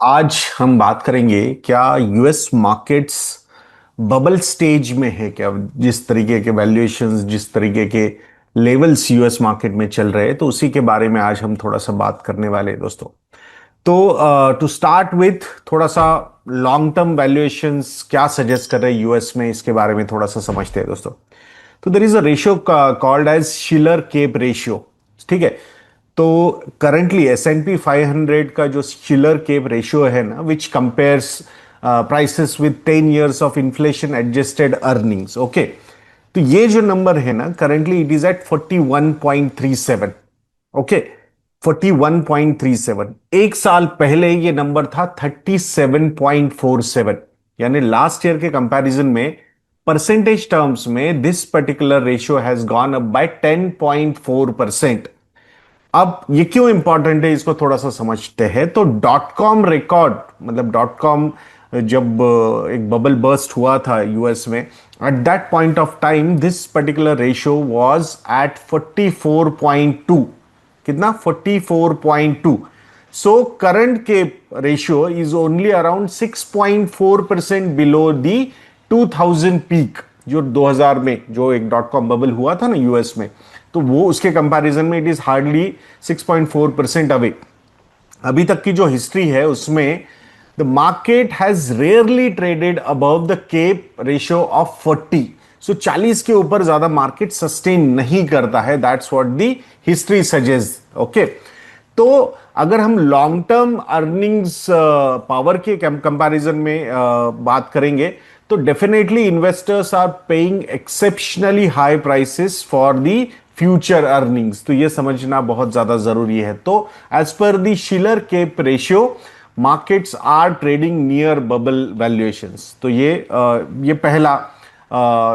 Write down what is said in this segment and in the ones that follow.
आज हम बात करेंगे क्या यूएस मार्केट्स बबल स्टेज में है क्या। जिस तरीके के वैल्यूएशंस, जिस तरीके के लेवल्स यूएस मार्केट में चल रहे हैं, तो उसी के बारे में आज हम थोड़ा सा बात करने वाले हैं दोस्तों। तो टू स्टार्ट विथ थोड़ा सा लॉन्ग टर्म वैल्यूएशंस क्या सजेस्ट कर रहे हैं यूएस में, इसके बारे में थोड़ा सा समझते हैं दोस्तों। तो there is a ratio called as Shiller CAPE ratio. ठीक है। तो करंटली S&P 500 का जो शिलर केप रेशियो है ना, which compares prices with 10 years of inflation adjusted earnings. Okay. तो ये जो नंबर है ना, currently it is at 41.37। Okay. 41.37। एक साल पहले ये नंबर था 37.47। यानी लास्ट ईयर के कंपैरिजन में परसेंटेज टर्म्स में this particular ratio has gone up by 10.4%। अब ये क्यों इंपॉर्टेंट है, इसको थोड़ा सा समझते हैं। तो डॉट कॉम रिकॉर्ड, मतलब डॉट कॉम जब एक बबल बर्स्ट हुआ था यूएस में, at that point of time this particular ratio was at 44.2। कितना? 44.2। सो करंट के ratio is only around 6.4% below the 2000 peak, जो 2000 में जो एक डॉट कॉम बबल हुआ था ना यूएस में, तो वो उसके कंपैरिजन में इट इज हार्डली 6.4% अवे। अभी तक की जो हिस्ट्री है उसमें the market has rarely traded above the CAPE ratio of 40। So 40 के ऊपर ज्यादा मार्केट सस्टेन नहीं करता है। That's what the history suggest. Okay. तो अगर हम लॉन्ग टर्म अर्निंग्स पावर के कंपैरिजन में बात करेंगे, तो definitely investors are paying exceptionally high prices for the future earnings. तो ये समझना बहुत ज्यादा जरूरी है। तो as per the Shiller CAPE ratio markets are trading near bubble valuations. तो ये पहला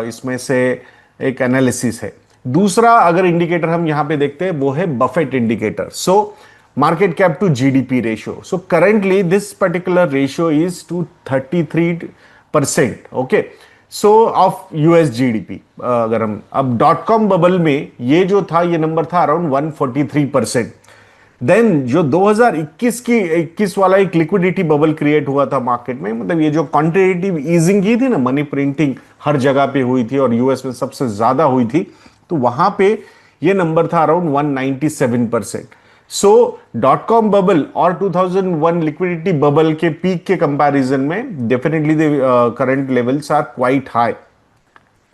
इसमें से एक एनालिसिस है। दूसरा अगर इंडिकेटर हम यहां पे देखते हैं वो है Buffett indicator. So market cap to GDP ratio. So currently this particular ratio is two 33%। Okay. So of US GDP. अगर हम अब डॉट कॉम बबल में ये जो था, ये नंबर था अराउंड 143%। देन जो 2021 वाला एक लिक्विडिटी बबल क्रिएट हुआ था मार्केट में, मतलब ये जो क्वांटिटेटिव ईजिंग की थी ना, मनी प्रिंटिंग हर जगह पे हुई थी और यूएस में सबसे ज्यादा हुई थी, तो वहां पे ये नंबर था around 197%। So dot com bubble और 2001 लिक्विडिटी बबल के पीक के कंपैरिजन में definitely the current levels are quite high.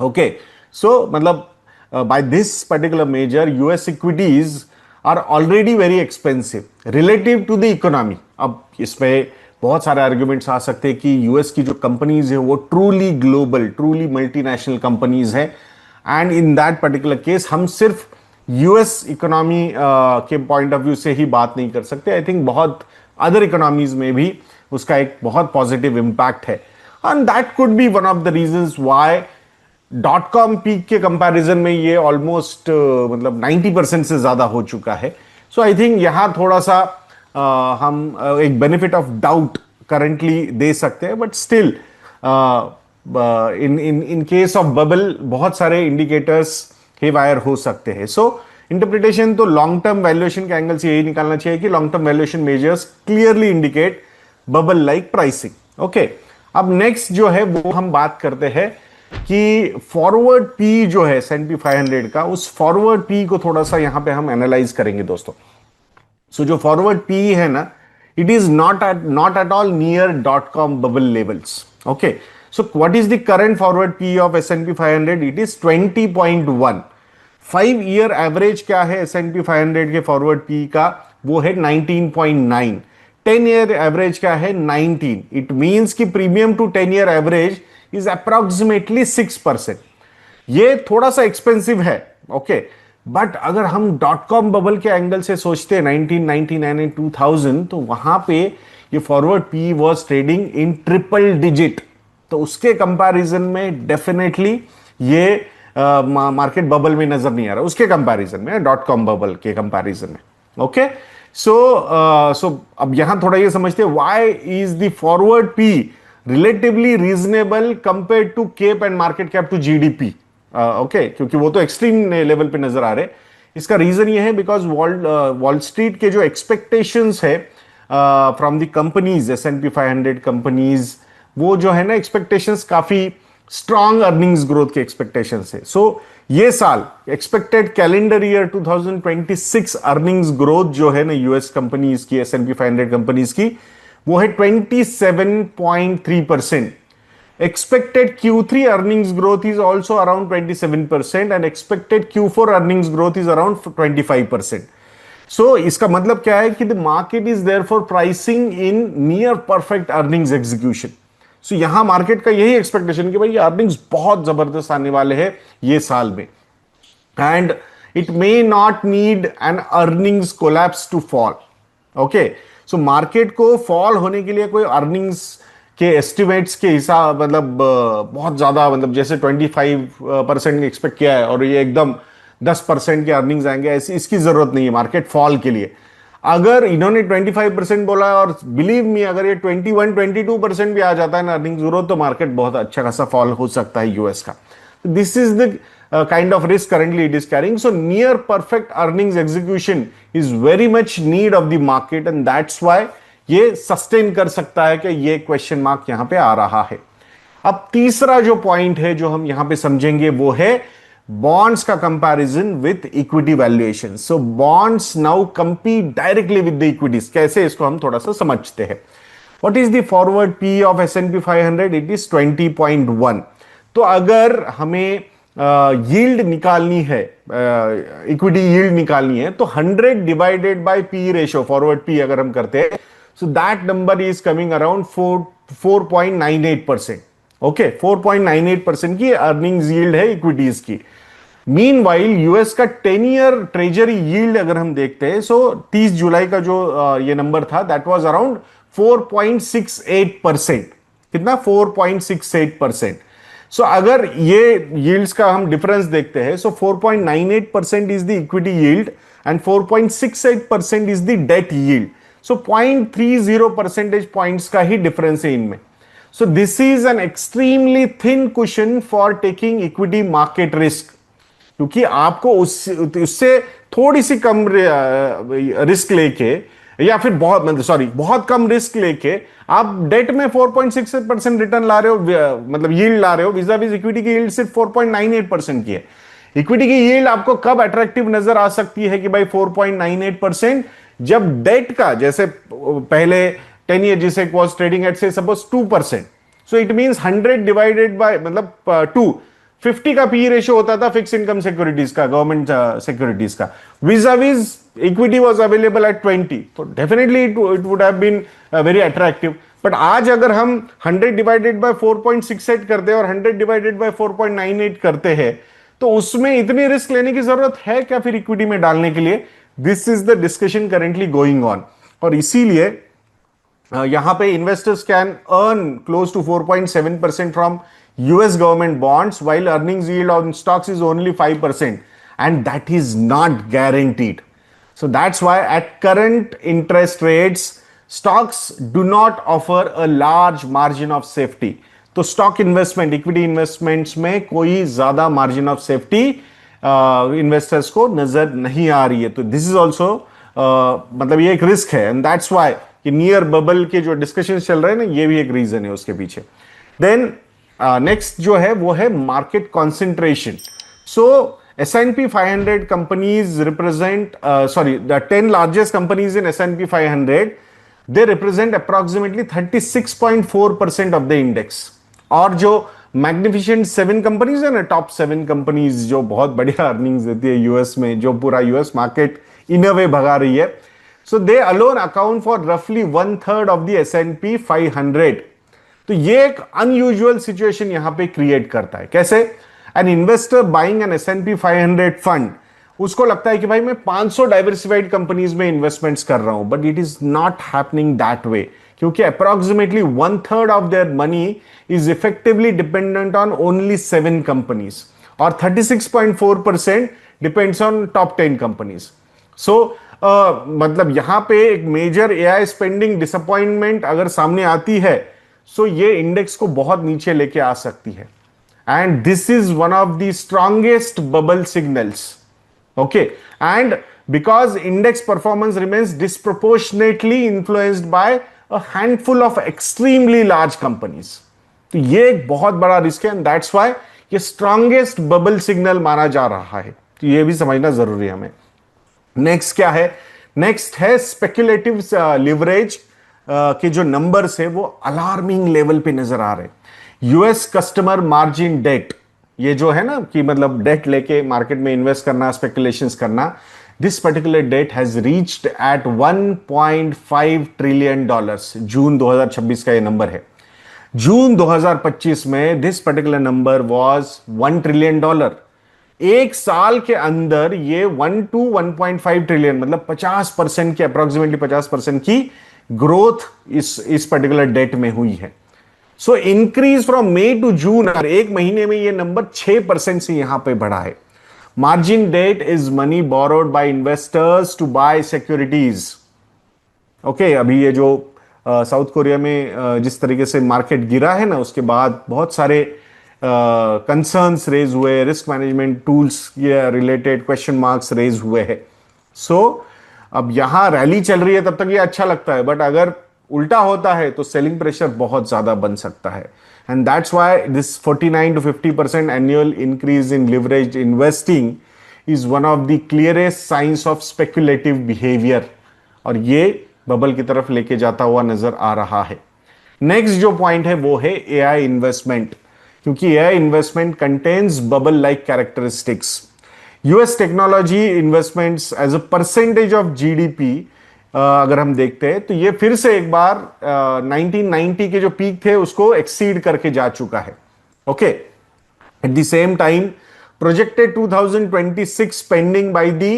Okay. So मतलब by this particular measure US equities are already very expensive relative to the economy. अब इसमें बहुत सारे arguments आ सकते हैं कि यूएस की जो कंपनीज है वो truly global, truly multinational companies है, and in that particular case हम सिर्फ यूएस इकोनॉमी के पॉइंट ऑफ व्यू से ही बात नहीं कर सकते। आई थिंक बहुत अदर इकोनॉमीज में भी उसका एक बहुत पॉजिटिव इंपैक्ट है, and that could be one of the reasons why dot com peak के कंपैरिजन में ये ऑलमोस्ट मतलब 90% से ज्यादा हो चुका है। सो आई थिंक यहां थोड़ा सा हम एक बेनिफिट ऑफ डाउट करंटली दे सकते हैं, but still in in in case of bubble बहुत सारे इंडिकेटर्स हेवायर हो सकते हैं। सो इंटरप्रिटेशन तो लॉन्ग टर्म वैल्यूएशन के एंगल से यही निकालना चाहिए कि long term valuation measures clearly indicate bubble like pricing. Okay. अब नेक्स्ट जो है वो हम बात करते हैं कि फॉरवर्ड पी जो है S&P 500 का, उस फॉरवर्ड पी को थोड़ा सा यहां पे हम एनालाइज करेंगे दोस्तों। सो जो फॉरवर्ड पी है ना, it is not at all near dot com bubble levels. Okay. So what is the current forward P of S&P 500? It is 20.1। 5 year average क्या है S&P 500 के फॉरवर्ड पी का? वो है 19.9। 10 year एवरेज क्या है? 19। इट मींस कि premium to 10 year average is approximately 6%। ये थोड़ा सा एक्सपेंसिव है। ओके। बट अगर हम डॉट कॉम बबल के एंगल से सोचते हैं 1999 एंड 2000, तो वहां पे ये forward P was trading in triple digit. तो उसके कंपैरिजन में डेफिनेटली ये मार्केट बबल में नजर नहीं आ रहा, उसके कंपैरिजन में, डॉट कॉम बबल के कंपैरिजन में। ओके। सो अब यहां थोड़ा ये समझते हैं why is the forward P relatively reasonable compare to CAPE and market cap to GDP. Okay, क्योंकि वो तो एक्सट्रीम लेवल पे नजर आ रहे। इसका रीजन ये है बिकॉज वॉल स्ट्रीट के जो एक्सपेक्टेशंस है from the companies, S&P 500 companies, वो जो है ना एक्सपेक्टेशंस काफी स्ट्रॉन्ग अर्निंग्स ग्रोथ के एक्सपेक्टेशन है। सो ये साल expected calendar year 2026 earnings growth जो है ना यूएस कंपनीज की, S&P 500 कंपनीज की, वो है 27.3%। expected Q3 earnings growth is also around 27% and expected Q4 earnings growth is around 25%. So इसका मतलब क्या है कि the market is therefore pricing in near perfect earnings execution. So यहां मार्केट का यही एक्सपेक्टेशन कि भाई ये अर्निंग्स बहुत जबरदस्त आने वाले हैं ये साल में, and it may not need an earnings collapse to fall. Okay, so market को फॉल होने के लिए कोई अर्निंग्स के एस्टिमेट्स के हिसाब मतलब बहुत ज्यादा मतलब जैसे 25% एक्सपेक्ट किया है और ये एकदम 10% के अर्निंग्स आएंगे, ऐसी इसकी जरूरत नहीं है मार्केट फॉल के लिए। अगर इन्होंने 25% बोला है और बिलीव मी अगर ये 21-22% भी आ जाता है ना अर्निंग्स ग्रोथ, तो मार्केट बहुत अच्छा खासा फॉल हो सकता है यूएस का। This is the kind of risk currently it is carrying. So near perfect earnings execution is very much need of the market and that's why ये सस्टेन कर सकता है कि ये क्वेश्चन मार्क यहां पे आ रहा है। अब तीसरा जो पॉइंट है जो हम यहां पे समझेंगे वो है बॉन्ड्स का comparison with equity valuation. So bonds now compete directly with the equities. कैसे, इसको हम थोड़ा सा समझते हैं। What is the forward P of S&P 500? It is 20.1। तो अगर हमें यील्ड निकालनी है, इक्विटी यील्ड निकालनी है, तो 100 divided by P ratio, forward P अगर हम करते हैं, so that number is coming around 4.98%। Okay, 4.98% की अर्निंग्स यील्ड है इक्विटीज की। मीनवाइल यूएस का 10 ईयर ट्रेजरी यील्ड अगर हम देखते हैं, सो 30 जुलाई का जो ये नंबर था दैट वाज अराउंड 4.68%। कितना? 4.68%। सो अगर ये यील्ड्स का हम डिफरेंस देखते हैं, so 4.98% is the equity yield and 4.68% is the debt yield. So 0.30 percentage points का ही डिफरेंस है इनमें। So this is an extremely thin cushion for taking equity market risk, क्योंकि आपको उससे थोड़ी सी कम रिस्क लेके या फिर बहुत कम रिस्क लेके आप डेट में 4.68% रिटर्न ला रहे हो, मतलब यील्ड ला रहे हो, विजा विज इक्विटी की यील्ड सिर्फ 4.98% की है। इक्विटी की यील्ड आपको कब अट्रैक्टिव नजर आ सकती है कि भाई 4.98%? जब डेट का जैसे पहले 10 ईयर जिसे वाज ट्रेडिंग एट से suppose 2%, so it means 100 divided by मतलब 250 का पी रेशियो होता था फिक्स इनकम सिक्योरिटीज का, गवर्नमेंट सिक्योरिटीज का, vis-a-vis equity was available at 20, तो definitely it would have been very attractive. But आज अगर हम 100 डिवाइडेड बाय 4.68 करते हैं और 100 डिवाइडेड बाय 4.98 करते हैं, तो उसमें इतनी रिस्क लेने की जरूरत है क्या फिर इक्विटी में डालने के लिए? This is the discussion currently going on. और इसीलिए यहां पे investors can earn close to 4.7% from US government bonds while earnings yield on stocks is only 5% and that is not guaranteed. So that's why at current interest rates stocks do not offer a large margin of safety. तो stock investment, equity investments में कोई ज्यादा margin of safety investors को नजर नहीं आ रही है। तो this is also मतलब ये एक रिस्क है and that's why कि नियर बबल के जो डिस्कशन चल रहे हैं ना, ये भी एक रीजन है उसके पीछे। देन नेक्स्ट जो है वो है market concentration. So S&P 500 companies represent the 10 largest companies in S&P 500, they represent approximately 36.4% of the index. और जो मैग्निफिसेंट 7 कंपनीज है ना, टॉप 7 कंपनीज जो बहुत बढ़िया अर्निंग्स देती है यूएस में, जो पूरा यूएस मार्केट इन अ वे भगा रही है, सो दे अलोन अकाउंट फॉर रफली 1/3 ऑफ द S&P 500। तो ये एक अनयूजुअल सिचुएशन यहां पे क्रिएट करता है। कैसे? An investor buying an S&P 500 fund, उसको लगता है कि भाई मैं 500 डाइवर्सिफाइड कंपनीज में इन्वेस्टमेंट्स कर रहा हूं, but it is not happening that way, क्योंकि approximately 1/3 of their money is effectively dependent on only 7 companies और 36.4% depends on top 10 companies. So मतलब यहां पे एक मेजर AI स्पेंडिंग डिसअपॉइंटमेंट अगर सामने आती है, सो ये इंडेक्स को बहुत नीचे लेके आ सकती है। And this is one of the strongest bubble signals. Okay, and because index performance remains disproportionately influenced by a handful of extremely large companies. तो ये एक बहुत बड़ा रिस्क है एंड दैट्स व्हाई ये स्ट्रॉन्गेस्ट बबल सिग्नल माना जा रहा है, तो ये भी समझना जरूरी है हमें। नेक्स्ट क्या है? नेक्स्ट है स्पेक्युलेटिव लिवरेज के जो नंबर्स है वो अलार्मिंग लेवल पे नजर आ रहे हैं। यूएस कस्टमर मार्जिन डेट, ये जो है ना कि मतलब डेट लेके मार्केट में इन्वेस्ट करना, स्पेकुलेशंस करना, this particular debt has reached at 1.5 trillion dollars. June 2026 का ये नंबर है। जून 2025 में this particular number was 1 trillion dollar. एक साल के अंदर ये 1 to 1.5 ट्रिलियन, मतलब 50% की, अप्रोक्सीमेटली 50% की ग्रोथ इस पर्टिकुलर डेट में हुई है। So increase from May to June, एक महीने में ये नंबर 6% से यहां पे बढ़ा है। Margin debt is money borrowed by investors to buy securities. Okay, अभी ये जो साउथ कोरिया में जिस तरीके से मार्केट गिरा है ना, उसके बाद बहुत सारे कंसर्न्स रेज हुए, रिस्क मैनेजमेंट टूल्स के रिलेटेड क्वेश्चन मार्क्स रेज हुए हैं। सो अब यहां रैली चल रही है तब तक ये अच्छा लगता है, बट अगर उल्टा होता है तो सेलिंग प्रेशर बहुत ज्यादा बन सकता है। And that's why this 49 to 50% annual increase in leverage investing is one of the clearest science of speculative behaviour, और ये बबल की तरफ लेके जाता हुआ नजर आ रहा है। नेक्स्ट जो पॉइंट है वो है एआई इन्वेस्टमेंट, क्योंकि AI investment contains bubble like characteristics. US technology investments as a percentage of GDP अगर हम देखते हैं तो ये फिर से एक बार 1990 के जो पीक थे उसको एक्सीड करके जा चुका है। Okay, at the same time projected 2026 spending by the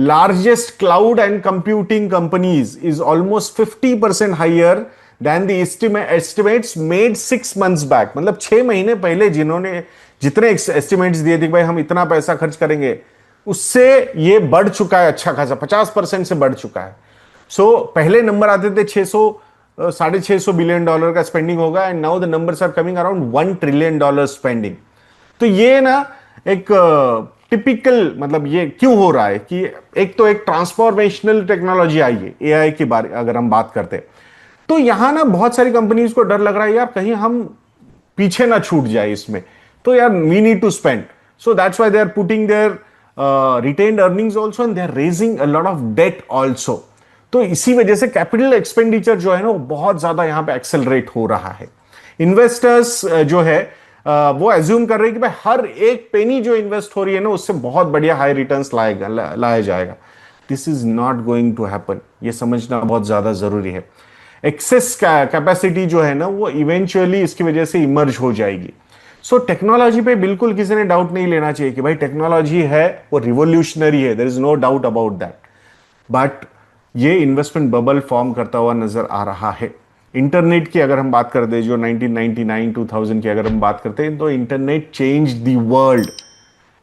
largest cloud and computing companies is almost 50% higher than the estimates made 6 months back। मतलब 6 महीने पहले जिन्होंने जितने एस्टिमेट्स दिए थे भाई हम इतना पैसा खर्च करेंगे, उससे ये बढ़ चुका है अच्छा खासा, 50% से बढ़ चुका है। सो पहले नंबर आते थे 600-650 बिलियन डॉलर का स्पेंडिंग होगा, and now the numbers are coming around 1 trillion dollar spending. तो ये ना एक टिपिकल, मतलब ये क्यों हो रहा है कि एक तो एक ट्रांसफॉर्मेशनल टेक्नोलॉजी आई है एआई के बारे अगर हम बात करते हैं, तो यहां ना बहुत सारी कंपनीज को डर लग रहा है यार कहीं हम पीछे ना छूट जाए इसमें, तो यार we need to spend. So that's why they are putting their retained earnings also and they are raising a lot of debt also. तो इसी वजह से कैपिटल एक्सपेंडिचर जो है ना वो बहुत ज्यादा यहां पे एक्सेलरेट हो रहा है। इन्वेस्टर्स जो है वो एज्यूम कर रहे हैं कि भाई हर एक पेनी जो इन्वेस्ट हो रही है ना उससे बहुत बढ़िया हाई रिटर्न्स लाया जाएगा। This is not going to happen, ये समझना बहुत ज्यादा जरूरी है। एक्सेस कैपेसिटी जो है ना वो इवेंचुअली इसकी वजह से इमर्ज हो जाएगी। सो टेक्नोलॉजी पे बिल्कुल किसी ने डाउट नहीं लेना चाहिए कि भाई टेक्नोलॉजी है वो रिवोल्यूशनरी है, there is no doubt about that, but ये इन्वेस्टमेंट बबल फॉर्म करता हुआ नजर आ रहा है। इंटरनेट की अगर हम बात करते हैं, जो 1999-2000 की अगर हम बात करते हैं, तो internet change the world,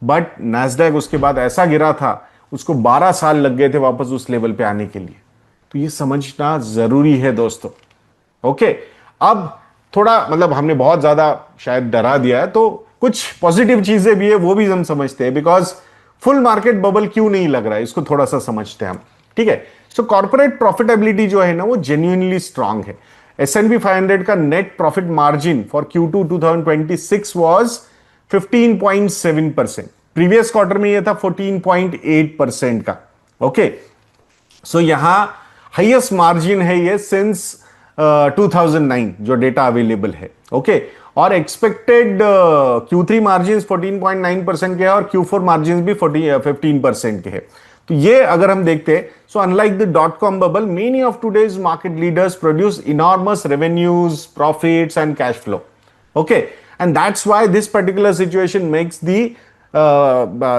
but Nasdaq उसके बाद ऐसा गिरा था उसको 12 साल लग गए थे वापस उस लेवल पे आने के लिए। तो ये समझना जरूरी है दोस्तों। ओके, अब थोड़ा मतलब हमने बहुत ज्यादा शायद डरा दिया है, तो कुछ पॉजिटिव चीजें भी है वो भी हम समझते हैं, बिकॉज फुल मार्केट बबल क्यों नहीं लग रहा है इसको थोड़ा सा समझते हैं हम। ठीक है, सो कॉर्पोरेट प्रॉफिटेबिलिटी जो है ना वो जेन्युइनली स्ट्रांग है। S&P 500 का net profit margin for Q2 2026 was 15.7%। Previous quarter में यह था 14.8% का। ओके, सो यहां हाईएस्ट मार्जिन है ये सिंस 2009 जो डेटा अवेलेबल है। ओके, और एक्सपेक्टेड Q3 मार्जिन 14.9% के है और Q4 मार्जिन भी 15% के है। तो ये अगर हम देखते हैं, so unlike the .com bubble, many of today's market leaders produce enormous revenues, profits and cash flow. Okay, and that's why this particular situation makes the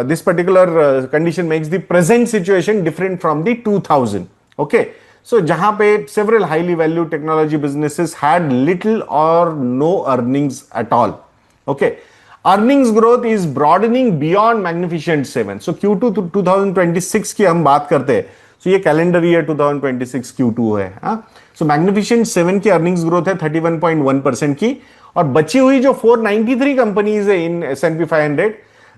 this particular condition makes the present situation different from the 2000। Okay, so जहां पे several highly value technology businesses had little और no earnings at all. Okay, earnings growth is broadening beyond magnificent 7। So Q2 2026 की हम बात करते हैं, सो ये calendar year 2026 Q2 है। सो मैग्निफिसेंट 7 की अर्निंग्स ग्रोथ है 31.1% की, और बची हुई जो 493 कंपनीज है इन S&P 500,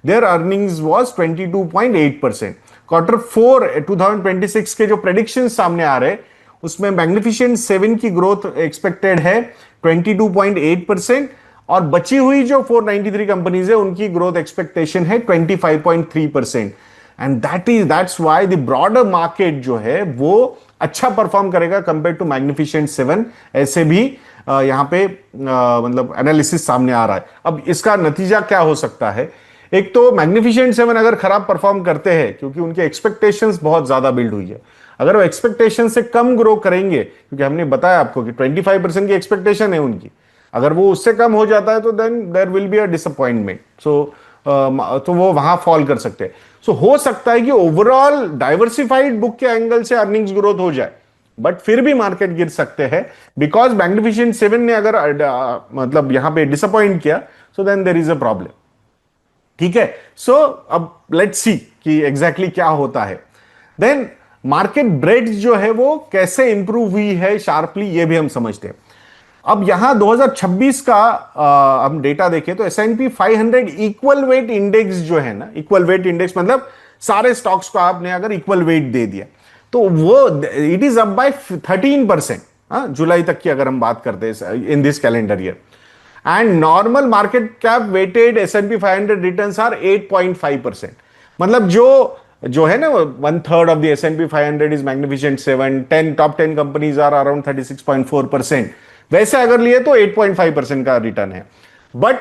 there earnings was 22.8%। Q4 2026 के जो प्रेडिक्शन सामने आ रहे, उसमें मैग्निफिसेंट 7 की ग्रोथ एक्सपेक्टेड है 22.8%, और बची हुई जो 493 कंपनीज है उनकी ग्रोथ एक्सपेक्टेशन है 25.3%। And that's why the broader market जो है वो अच्छा परफॉर्म करेगा कंपेयर टू मैग्निफिसेंट 7, ऐसे भी यहां पे मतलब एनालिसिस सामने आ रहा है। अब इसका नतीजा क्या हो सकता है? एक तो मैग्निफिसेंट 7 अगर खराब परफॉर्म करते हैं, क्योंकि उनके एक्सपेक्टेशंस बहुत ज्यादा बिल्ड हुई है, अगर वो एक्सपेक्टेशन से कम ग्रो करेंगे, क्योंकि हमने बताया आपको कि 25% की एक्सपेक्टेशन है उनकी, अगर वो उससे कम हो जाता है तो then there will be a disappointment. तो वो वहां फॉल कर सकते हैं। सो हो सकता है कि ओवरऑल डाइवर्सिफाइड बुक के एंगल से अर्निंग्स ग्रोथ हो जाए, बट फिर भी मार्केट गिर सकते हैं, बिकॉज मैग्निफिसेंट 7 ने अगर मतलब यहां पे डिसअपॉइंट किया, so then there is a problem. ठीक है, सो अब लेट्स सी कि एग्जैक्टली क्या होता है। देन मार्केट ब्रेड जो है वो कैसे इंप्रूव हुई है शार्पली, ये भी हम समझते हैं। अब यहां 2026 का हम डेटा देखें तो S&P 500 इक्वल वेट इंडेक्स जो है ना, इक्वल वेट इंडेक्स मतलब सारे स्टॉक्स को आपने अगर इक्वल वेट दे दिया तो वो इट इज अप बाय 13%, जुलाई तक की अगर हम बात करते हैं in this calendar year. And normal market cap weighted S&P 500 returns are 8.5%। मतलब जो जो है ना, 1/3 of the S&P 500 is magnificent 7, 10 top 10 companies are around 36.4%। वैसे अगर लिए तो 8.5% का रिटर्न है, बट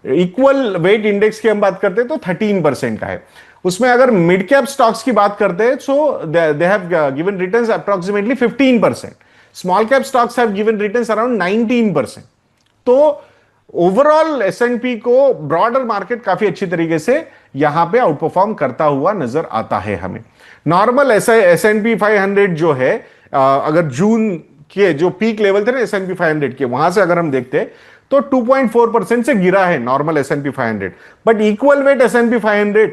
इक्वल वेट इंडेक्स की हम बात करते हैं तो 13% का है। उसमें अगर मिड कैप स्टॉक्स की बात करते हैं so they have given returns approximately 15%, small cap stocks have given returns around 19%। तो ओवरऑल S&P को ब्रॉडर मार्केट काफी अच्छी तरीके से यहां पे आउट परफॉर्म करता हुआ नजर आता है हमें। नॉर्मल S&P 500 जो है, अगर जून के जो पीक लेवल थे ना S&P 500 के, वहां से अगर हम देखते तो 2.4% से गिरा है normal S&P 500, but equal weight S&P 500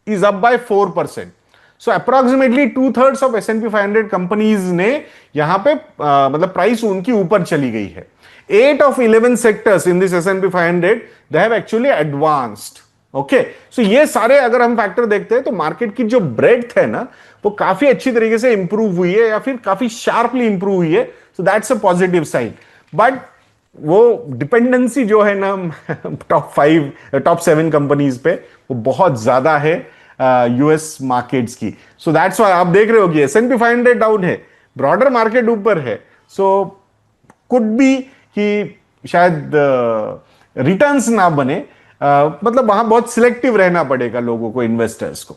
is up bye 4%। So approximately 2/3 of S&P 500 companies ने यहां पे मतलब प्राइस उनकी ऊपर चली गई है। 8 of 11 sectors in this S&P 500 they have actually advanced। Okay, so ये सारे अगर हम फैक्टर देखते हैं तो मार्केट की जो ब्रेड्थ है ना वो काफी अच्छी तरीके से इंप्रूव हुई है, या फिर काफी शार्पली इंप्रूव हुई है। So that's a positive sign. But वो डिपेंडेंसी जो है ना टॉप 7 कंपनीज पे, वो बहुत ज्यादा है यूएस मार्केट्स की। सो दैट्स व्हाई आप देख रहे हो कि S&P 500 डाउन है, ब्रॉडर मार्केट ऊपर है। सो कुड बी कि शायद रिटर्न्स ना बने, मतलब वहां बहुत सिलेक्टिव रहना पड़ेगा लोगों को, इन्वेस्टर्स को।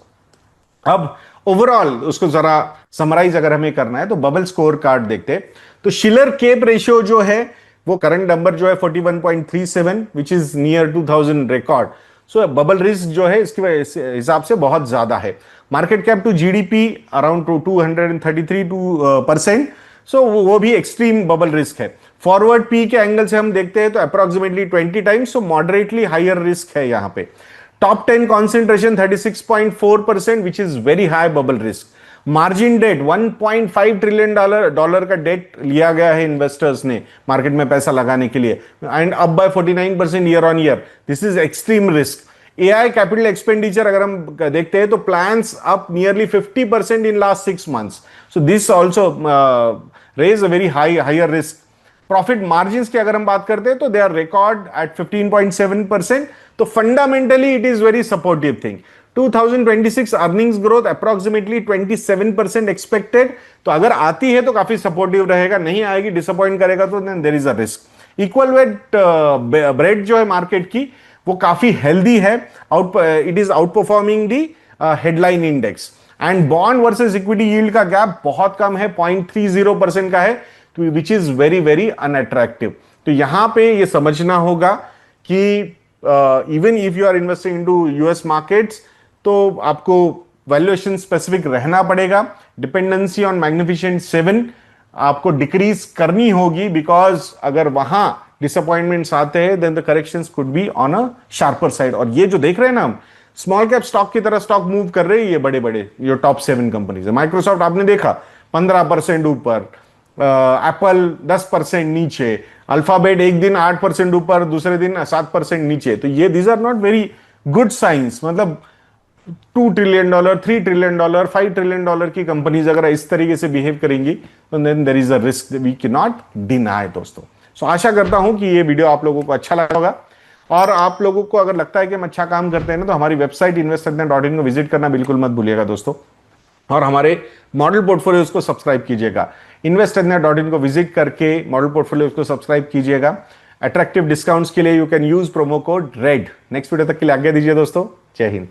अब ओवरऑल उसको जरा समराइज अगर हमें करना है तो बबल स्कोर कार्ड देखते हैं। तो शिलर केप रेशियो जो है वो करंट नंबर जो है 41.37, which is near 2000 record. So bubble risk जो है इसके हिसाब से बहुत ज्यादा है। Market cap to GDP around 233%। So वो भी एक्सट्रीम बबल रिस्क है। फॉरवर्ड पी के एंगल से हम देखते हैं तो approximately 20 times, so moderately higher risk है यहां पे। Top 10 concentration 36.4%, which is very high bubble risk. Margin debt 1.5 trillion dollar का डेट लिया गया है इन्वेस्टर्स ने मार्केट में पैसा लगाने के लिए, and up by 49% year on year. This is extreme risk. AI capital expenditure अगर हम देखते हैं तो plans up nearly 50% in last 6 months। So this also raise a very higher risk. Profit margin की अगर हम बात करते हैं तो दे आर रिकॉर्ड एट 15.7%। तो fundamentally it is very supportive thing. 2026 earnings growth approximately 27% expected. तो अगर आती है तो काफी सपोर्टिव रहेगा, नहीं आएगी डिसअपॉइंट करेगा तो then there is a risk. Equal weight breadth जो है मार्केट की वो काफी हेल्दी है, it is outperforming the headline index. And bond versus equity yield का गैप बहुत कम है, 0.30% का है, which is very very unattractive. तो यहां पे ये समझना होगा कि even if you are investing into US markets तो आपको वैल्यूएशन स्पेसिफिक रहना पड़ेगा। डिपेंडेंसी ऑन मैग्निफिसेंट 7 आपको डिक्रीज करनी होगी, बिकॉज अगर वहां डिसअपॉइंटमेंट्स आते हैं then the corrections could be on a sharper side. और ये जो देख रहे हैं ना हम, स्मॉल कैप स्टॉक की तरह स्टॉक मूव कर रहे हैं ये बड़े बड़े जो टॉप 7 कंपनीज है। माइक्रोसॉफ्ट आपने देखा 15% ऊपर, एप्पल 10% नीचे, अल्फाबेट एक दिन 8% ऊपर, दूसरे दिन 7% नीचे। तो ये these are not very good signs. मतलब $2 ट्रिलियन, $3 ट्रिलियन, $5 ट्रिलियन की कंपनीज अगर इस तरीके से बिहेव करेंगी तो then there is a risk we can not deny दोस्तों। सो आशा करता हूं कि ये वीडियो आप लोगों को अच्छा लगा होगा, और आप लोगों को अगर लगता है कि हम अच्छा काम करते हैं ना, तो हमारी वेबसाइट investorज्ञान.in को विजिट करना बिल्कुल मत भूलिएगा दोस्तों, और हमारे मॉडल पोर्टफोलियोज को सब्सक्राइब कीजिएगा। investorज्ञान.in को विजिट करके मॉडल पोर्टफोलियोज को सब्सक्राइब कीजिएगा। अट्रैक्टिव डिस्काउंट्स के लिए you can use promo code red. Next video तक के लिए आज्ञा दीजिए दोस्तों। जय हिंद।